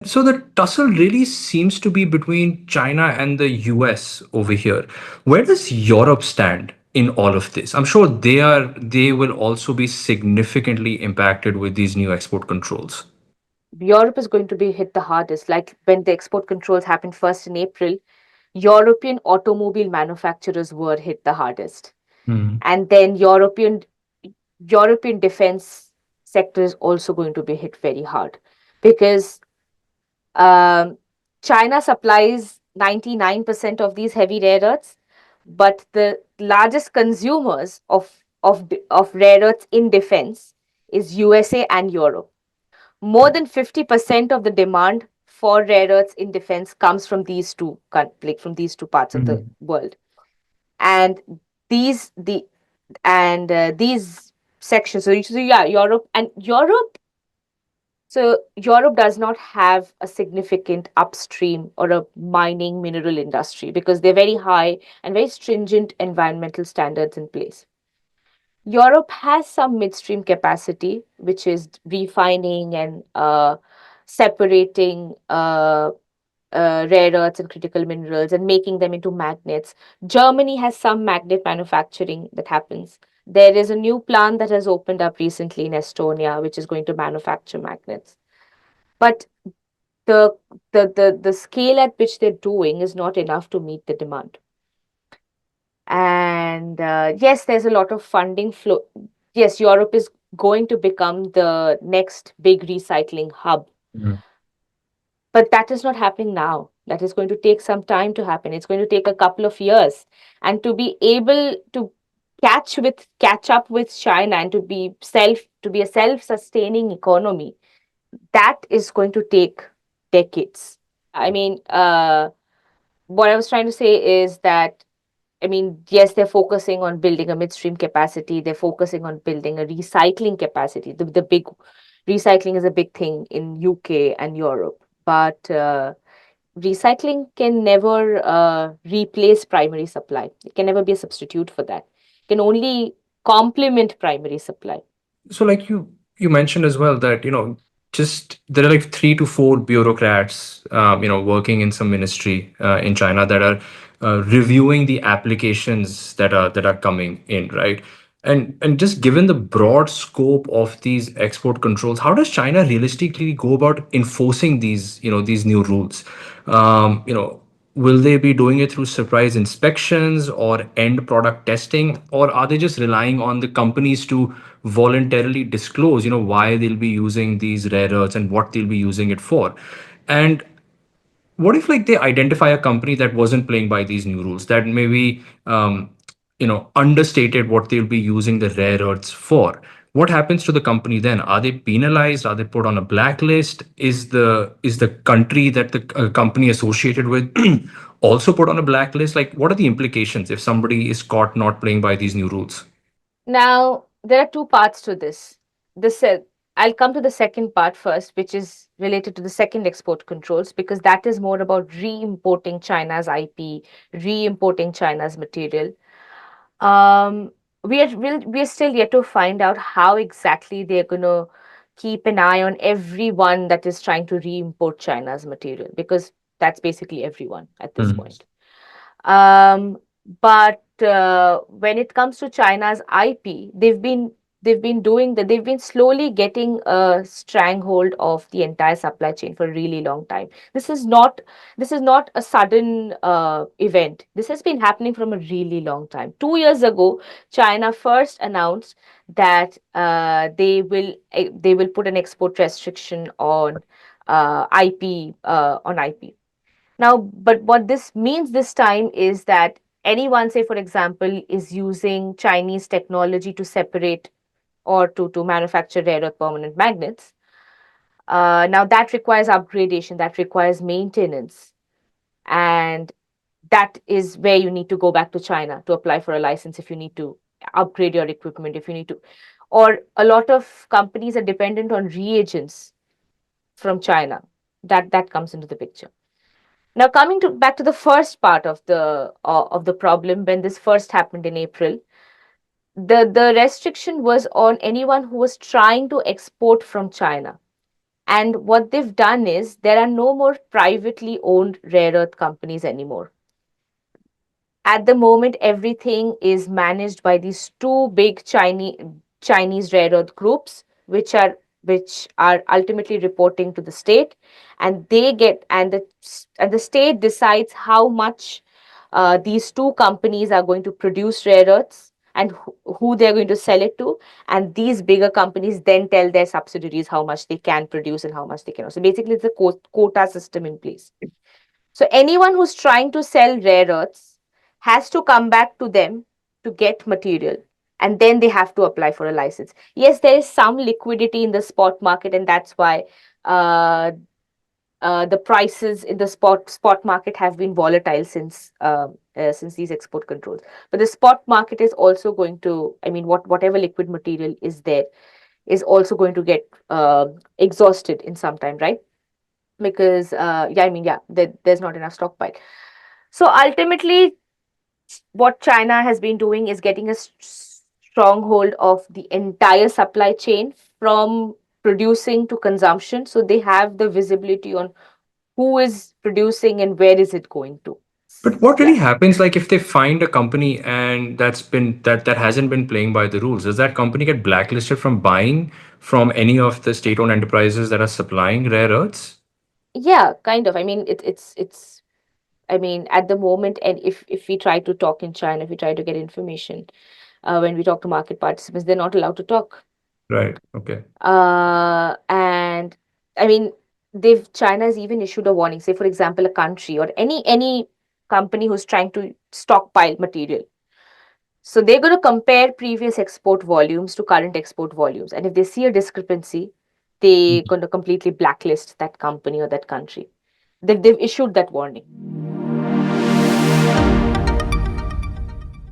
So the tussle really seems to be between China and the US over here. Where does Europe stand in all of this? I'm sure they will also be significantly impacted with these new export controls. Europe is going to be hit the hardest. Like when the export controls happened first in April, European automobile manufacturers were hit the hardest. Hmm. And then European defense sector is also going to be hit very hard because um, China supplies 99% of these heavy rare earths, but the largest consumers of rare earths in defense is USA and Europe. More than 50% of the demand for rare earths in defense comes from from these two parts of the Mhm. world. And these the and these sections, so yeah, Europe does not have a significant upstream or a mining mineral industry because they're very high and very stringent environmental standards in place. Europe has some midstream capacity, which is refining and separating rare earths and critical minerals and making them into magnets. Germany has some magnet manufacturing that happens. There is a new plant that has opened up recently in Estonia, which is going to manufacture magnets. But the the scale at which they're doing is not enough to meet the demand. And yes, there's a lot of funding flow. Yes, Europe is going to become the next big recycling hub, Mhm. but that is not happening now. That is going to take some time to happen. It's going to take a couple of years, and to be able to catch up with China and to be a self-sustaining economy, that is going to take decades. I mean, what I was trying to say is that, I mean, yes, they're focusing on building a midstream capacity. They're focusing on building a recycling capacity. The big recycling is a big thing in UK and Europe, but recycling can never replace primary supply. It can never be a substitute for that. It can only complement primary supply. So, like you mentioned as well that just there are like 3 to 4 bureaucrats, working in some ministry in China that are reviewing the applications that are coming in, right? And just given the broad scope of these export controls, how does China realistically go about enforcing these new rules? Will they be doing it through surprise inspections or end product testing, or are they just relying on the companies to voluntarily disclose, why they'll be using these rare earths and what they'll be using it for? And what if like they identify a company that wasn't playing by these new rules, that maybe understated what they'll be using the rare earths for? What happens to the company then? Are they penalized? Are they put on a blacklist? Is the country that the company associated with also put on a blacklist? Like, what are the implications if somebody is caught not playing by these new rules? Now, there are two parts to this. This I'll come to the second part first, which is related to the second export controls, because that is more about re-importing China's IP, re-importing China's material. Um, we're still yet to find out how exactly they're going to keep an eye on everyone that is trying to re-import China's material, because that's basically everyone at this Mhm. point. Um, but when it comes to China's IP, they've been doing that. They've been slowly getting a stranglehold of the entire supply chain for a really long time. This is not a sudden event. This has been happening from a really long time. 2 years ago, China first announced that they will put an export restriction on IP. Now, but what this means this time is that anyone, say for example, is using Chinese technology to separate or to manufacture rare earth permanent magnets. Now that requires upgradation, that requires maintenance, and that is where you need to go back to China to apply for a license if you need to upgrade your equipment, if you need to, or a lot of companies are dependent on reagents from China. That comes into the picture. Now, coming to back to the first part of the problem when this first happened in April, the restriction was on anyone who was trying to export from China. And what they've done is there are no more privately owned rare earth companies anymore. At the moment, everything is managed by these two big Chinese rare earth groups, which are ultimately reporting to the state, and they get and the state decides how much these two companies are going to produce rare earths and who they're going to sell it to, and these bigger companies then tell their subsidiaries how much they can produce and how much they cannot. So basically, it's a quota system in place. So anyone who's trying to sell rare earths has to come back to them to get material, and then they have to apply for a license. Yes, there is some liquidity in the spot market, and that's why uh, the prices in the spot market have been volatile since these export controls. But the spot market is also going to, I mean, whatever liquid material is there is also going to get exhausted in some time, right? Because yeah, I mean, yeah, there's not enough stockpile. So ultimately, what China has been doing is getting a stronghold of the entire supply chain from producing to consumption. So they have the visibility on who is producing and where is it going to. But what Yeah. really happens, like if they find a company and that hasn't been playing by the rules, does that company get blacklisted from buying from any of the state-owned enterprises that are supplying rare earths? Yeah, kind of. I mean, it's I mean, at the moment, and if we try to talk in China, if we try to get information, when we talk to market participants, they're not allowed to talk. Right. Okay. And I mean, they've China has even issued a warning. Say, for example, a country or any company who's trying to stockpile material. So they're going to compare previous export volumes to current export volumes, and if they see a discrepancy, they're going to completely blacklist that company or that country. They've issued that warning.